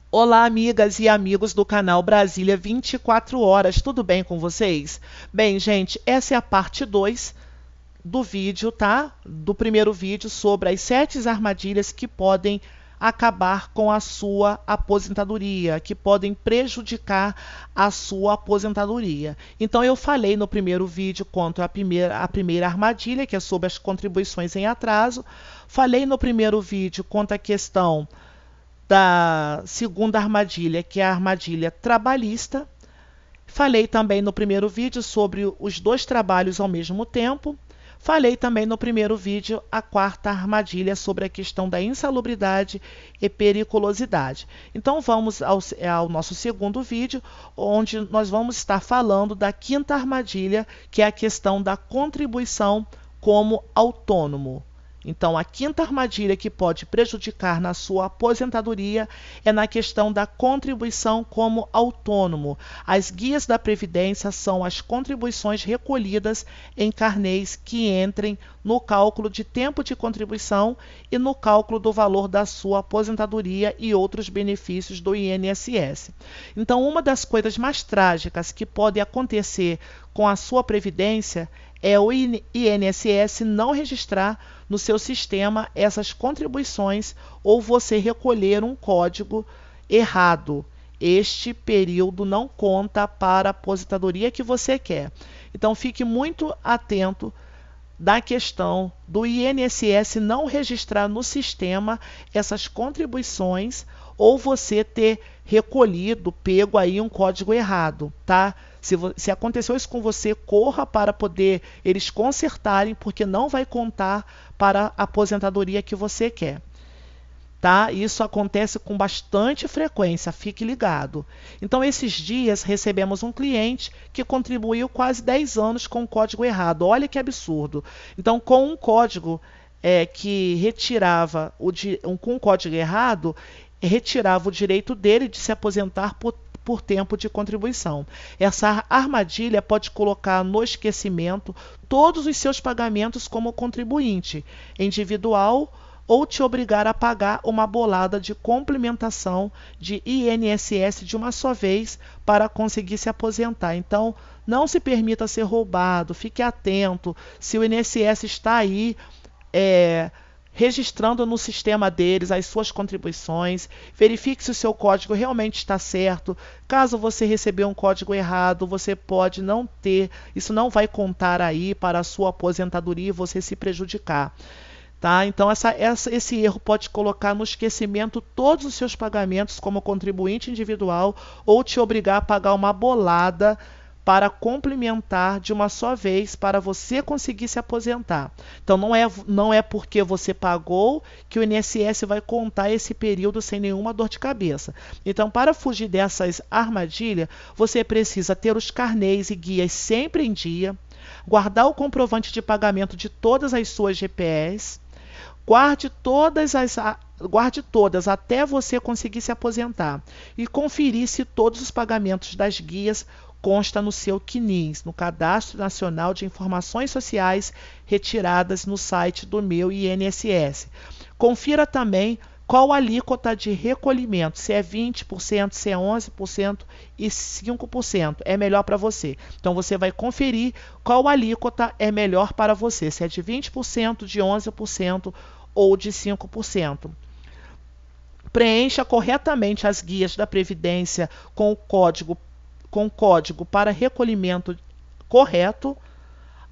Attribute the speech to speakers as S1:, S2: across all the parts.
S1: Olá, amigas e amigos do canal Brasília 24 horas, tudo bem com vocês? Bem, gente, essa é a parte 2 do vídeo, tá? Do primeiro vídeo sobre as 7 armadilhas que podem acabar com a sua aposentadoria, que podem prejudicar a sua aposentadoria. Então, eu falei no primeiro vídeo contra a primeira armadilha, que é sobre as contribuições em atraso. Falei no primeiro vídeo contra a questão da segunda armadilha, que é a armadilha trabalhista. Falei também no primeiro vídeo sobre os dois trabalhos ao mesmo tempo. Falei também no primeiro vídeo a quarta armadilha sobre a questão da insalubridade e periculosidade. Então vamos ao nosso segundo vídeo, onde nós vamos estar falando da quinta armadilha, que é a questão da contribuição como autônomo. Então, a quinta armadilha que pode prejudicar na sua aposentadoria é na questão da contribuição como autônomo. As guias da Previdência são as contribuições recolhidas em carnês que entrem no cálculo de tempo de contribuição e no cálculo do valor da sua aposentadoria e outros benefícios do INSS. Então, uma das coisas mais trágicas que pode acontecer com a sua Previdência é o INSS não registrar no seu sistema essas contribuições ou você recolher um código errado. Este período não conta para a aposentadoria que você quer. Então fique muito atento da questão do INSS não registrar no sistema essas contribuições ou você ter recolhido, pego aí um código errado, tá? Se aconteceu isso com você, corra para poder eles consertarem, porque não vai contar para a aposentadoria que você quer. Tá? Isso acontece com bastante frequência, fique ligado. Então, esses dias recebemos um cliente que contribuiu quase 10 anos com o código errado. Olha que absurdo. Então, com um código que retirava com um código errado, retirava o direito dele de se aposentar por tempo de contribuição. Essa armadilha pode colocar no esquecimento todos os seus pagamentos como contribuinte individual ou te obrigar a pagar uma bolada de complementação de INSS de uma só vez para conseguir se aposentar. Então, não se permita ser roubado, fique atento se o INSS está aí registrando no sistema deles as suas contribuições, verifique se o seu código realmente está certo. Caso você recebeu um código errado, você pode não ter, isso não vai contar aí para a sua aposentadoria e você se prejudicar. Tá? Então, esse erro pode colocar no esquecimento todos os seus pagamentos como contribuinte individual ou te obrigar a pagar uma bolada para complementar de uma só vez para você conseguir se aposentar. Então, não é porque você pagou que o INSS vai contar esse período sem nenhuma dor de cabeça. Então, para fugir dessas armadilhas, você precisa ter os carnês e guias sempre em dia, guardar o comprovante de pagamento de todas as suas GPs, guarde todas até você conseguir se aposentar e conferir se todos os pagamentos das guias consta no seu CNIS, no Cadastro Nacional de Informações Sociais, retiradas no site do meu INSS. Confira também qual a alíquota de recolhimento, se é 20%, se é 11% e 5%, é melhor para você. Então você vai conferir qual alíquota é melhor para você, se é de 20%, de 11% ou de 5%. Preencha corretamente as guias da Previdência com o código para recolhimento correto.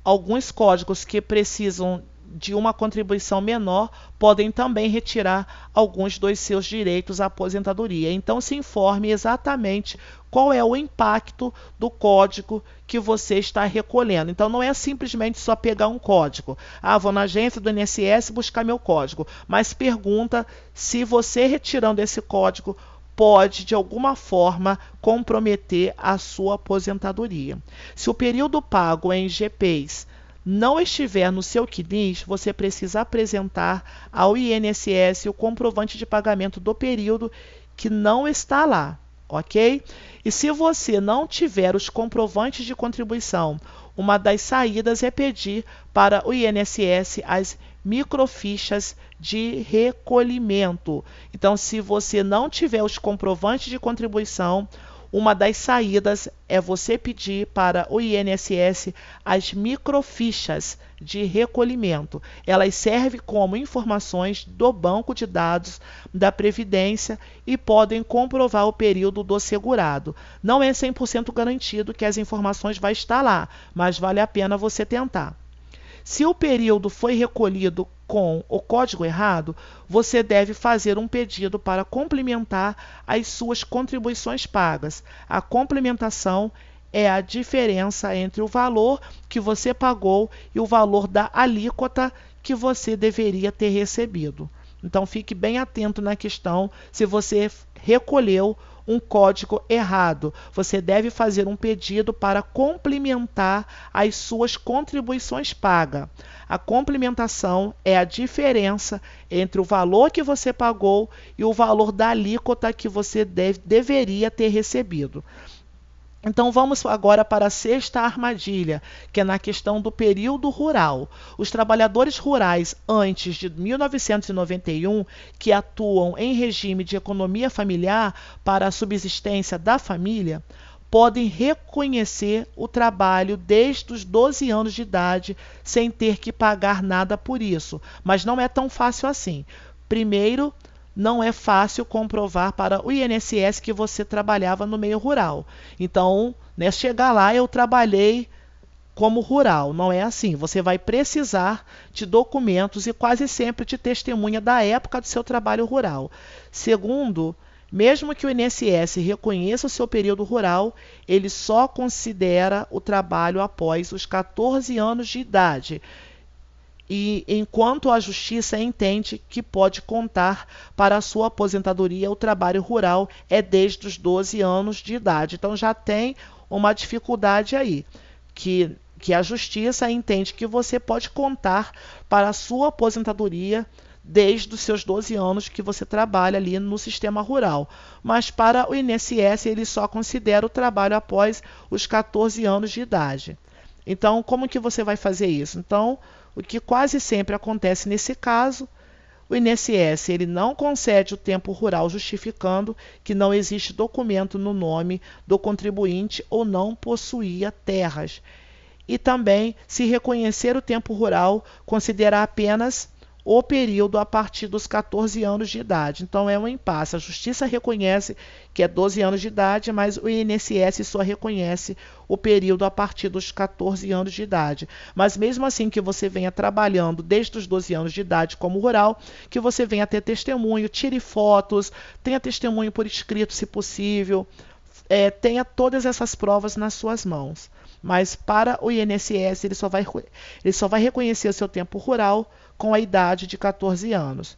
S1: Alguns códigos que precisam de uma contribuição menor podem também retirar alguns dos seus direitos à aposentadoria. Então, se informe exatamente qual é o impacto do código que você está recolhendo. Então, não é simplesmente só pegar um código. Ah, vou na agência do INSS buscar meu código. Mas pergunta se você retirando esse código pode, de alguma forma, comprometer a sua aposentadoria. Se o período pago em GPs não estiver no seu CNIS, você precisa apresentar ao INSS o comprovante de pagamento do período que não está lá, ok? E se você não tiver os comprovantes de contribuição, uma das saídas é pedir para o INSS as microfichas de recolhimento. Então, se você não tiver os comprovantes de contribuição, uma das saídas é você pedir para o INSS as microfichas de recolhimento. Elas servem como informações do banco de dados da Previdência e podem comprovar o período do segurado. Não é 100% garantido que as informações vão estar lá, mas vale a pena você tentar. Se o período foi recolhido com o código errado, você deve fazer um pedido para complementar as suas contribuições pagas. A complementação é a diferença entre o valor que você pagou e o valor da alíquota que você deveria ter recebido. Então fique bem atento na questão se você recolheu um código errado. Você deve fazer um pedido para complementar as suas contribuições pagas. A complementação é a diferença entre o valor que você pagou e o valor da alíquota que você deveria ter recebido. Então vamos agora para a sexta armadilha, que é na questão do período rural. Os trabalhadores rurais antes de 1991, que atuam em regime de economia familiar para a subsistência da família, podem reconhecer o trabalho desde os 12 anos de idade sem ter que pagar nada por isso. Mas não é tão fácil assim. Primeiro, não é fácil comprovar para o INSS que você trabalhava no meio rural. Então, chegar lá, eu trabalhei como rural. Não é assim. Você vai precisar de documentos e quase sempre de testemunha da época do seu trabalho rural. Segundo, mesmo que o INSS reconheça o seu período rural, ele só considera o trabalho após os 14 anos de idade. E enquanto a Justiça entende que pode contar para a sua aposentadoria, o trabalho rural é desde os 12 anos de idade. Então já tem uma dificuldade aí, que a Justiça entende que você pode contar para a sua aposentadoria desde os seus 12 anos que você trabalha ali no sistema rural. Mas para o INSS ele só considera o trabalho após os 14 anos de idade. Então, como que você vai fazer isso? Então, o que quase sempre acontece nesse caso, o INSS ele não concede o tempo rural justificando que não existe documento no nome do contribuinte ou não possuía terras. E também, se reconhecer o tempo rural, considerar apenas o período a partir dos 14 anos de idade. Então é um impasse. A Justiça reconhece que é 12 anos de idade, mas o INSS só reconhece o período a partir dos 14 anos de idade. Mas mesmo assim que você venha trabalhando desde os 12 anos de idade como rural, que você venha ter testemunho, tire fotos, tenha testemunho por escrito se possível, tenha todas essas provas nas suas mãos. Mas para o INSS ele só vai reconhecer o seu tempo rural com a idade de 14 anos.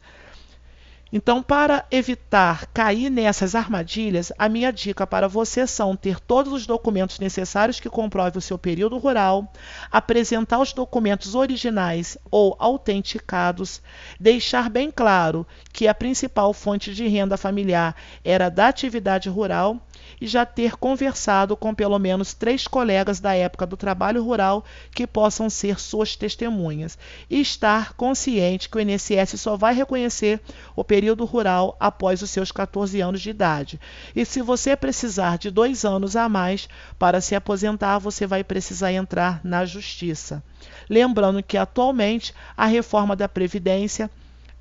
S1: Então, para evitar cair nessas armadilhas, a minha dica para você são ter todos os documentos necessários que comprovem o seu período rural, apresentar os documentos originais ou autenticados, deixar bem claro que a principal fonte de renda familiar era da atividade rural e já ter conversado com pelo menos 3 colegas da época do trabalho rural que possam ser suas testemunhas. E estar consciente que o INSS só vai reconhecer o período rural após os seus 14 anos de idade. E se você precisar de 2 anos a mais para se aposentar, você vai precisar entrar na Justiça. Lembrando que atualmente a reforma da Previdência,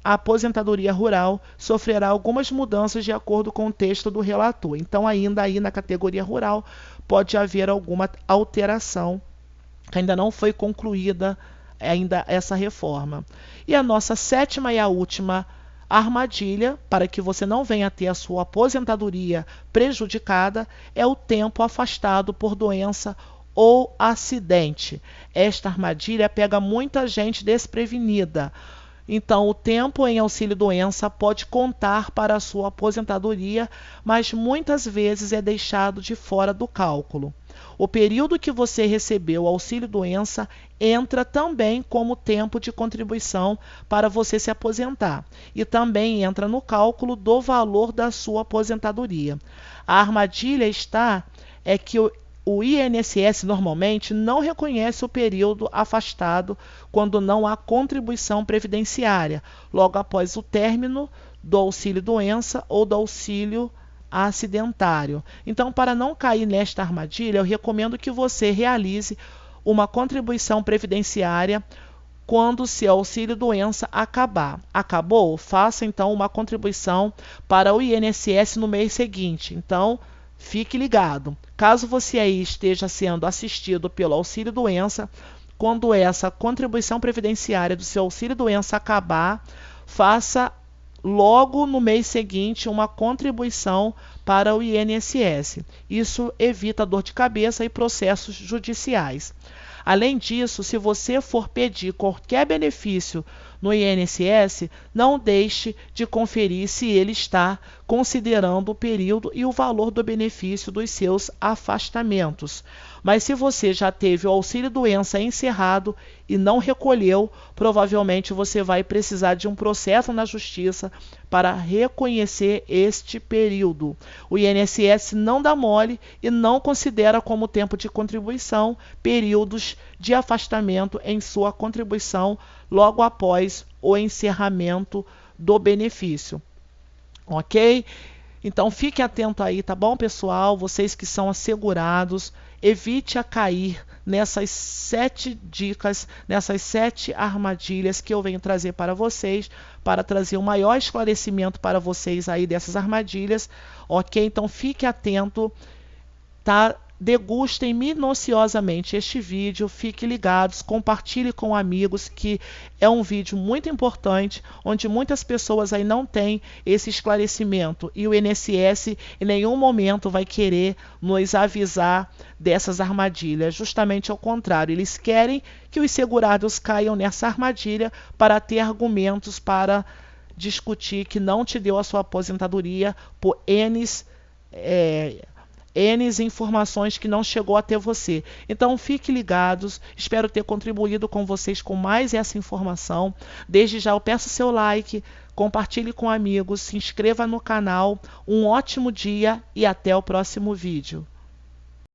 S1: a aposentadoria rural sofrerá algumas mudanças de acordo com o texto do relator. Então, ainda aí na categoria rural, pode haver alguma alteração, que ainda não foi concluída ainda essa reforma. E a nossa sétima e a última armadilha, para que você não venha ter a sua aposentadoria prejudicada, é o tempo afastado por doença ou acidente. Esta armadilha pega muita gente desprevenida. Então, o tempo em auxílio-doença pode contar para a sua aposentadoria, mas muitas vezes é deixado de fora do cálculo. O período que você recebeu o auxílio-doença entra também como tempo de contribuição para você se aposentar e também entra no cálculo do valor da sua aposentadoria. A armadilha é que o INSS normalmente não reconhece o período afastado quando não há contribuição previdenciária, logo após o término do auxílio-doença ou do auxílio acidentário. Então, para não cair nesta armadilha, eu recomendo que você realize uma contribuição previdenciária quando seu auxílio-doença acabar. Acabou? Faça então uma contribuição para o INSS no mês seguinte. Então, fique ligado. Caso você aí esteja sendo assistido pelo auxílio-doença, quando essa contribuição previdenciária do seu auxílio-doença acabar, faça logo no mês seguinte uma contribuição para o INSS. Isso evita dor de cabeça e processos judiciais. Além disso, se você for pedir qualquer benefício no INSS, não deixe de conferir se ele está considerando o período e o valor do benefício dos seus afastamentos. Mas se você já teve o auxílio-doença encerrado e não recolheu, provavelmente você vai precisar de um processo na justiça para reconhecer este período. O INSS não dá mole e não considera como tempo de contribuição períodos de afastamento em sua contribuição logo após o encerramento do benefício. Ok? Então fique atento aí, tá bom, pessoal? Vocês que são assegurados, evite a cair nessas 7 dicas, nessas 7 armadilhas que eu venho trazer para vocês, para trazer um maior esclarecimento para vocês aí dessas armadilhas, ok? Então fique atento, tá? Degustem minuciosamente este vídeo, fiquem ligados, compartilhe com amigos, que é um vídeo muito importante, onde muitas pessoas aí não têm esse esclarecimento e o INSS em nenhum momento vai querer nos avisar dessas armadilhas, justamente ao contrário, eles querem que os segurados caiam nessa armadilha para ter argumentos para discutir que não te deu a sua aposentadoria por N informações que não chegou até você. Então fique ligados, espero ter contribuído com vocês com mais essa informação. Desde já eu peço seu like, compartilhe com amigos, se inscreva no canal. Um ótimo dia e até o próximo vídeo.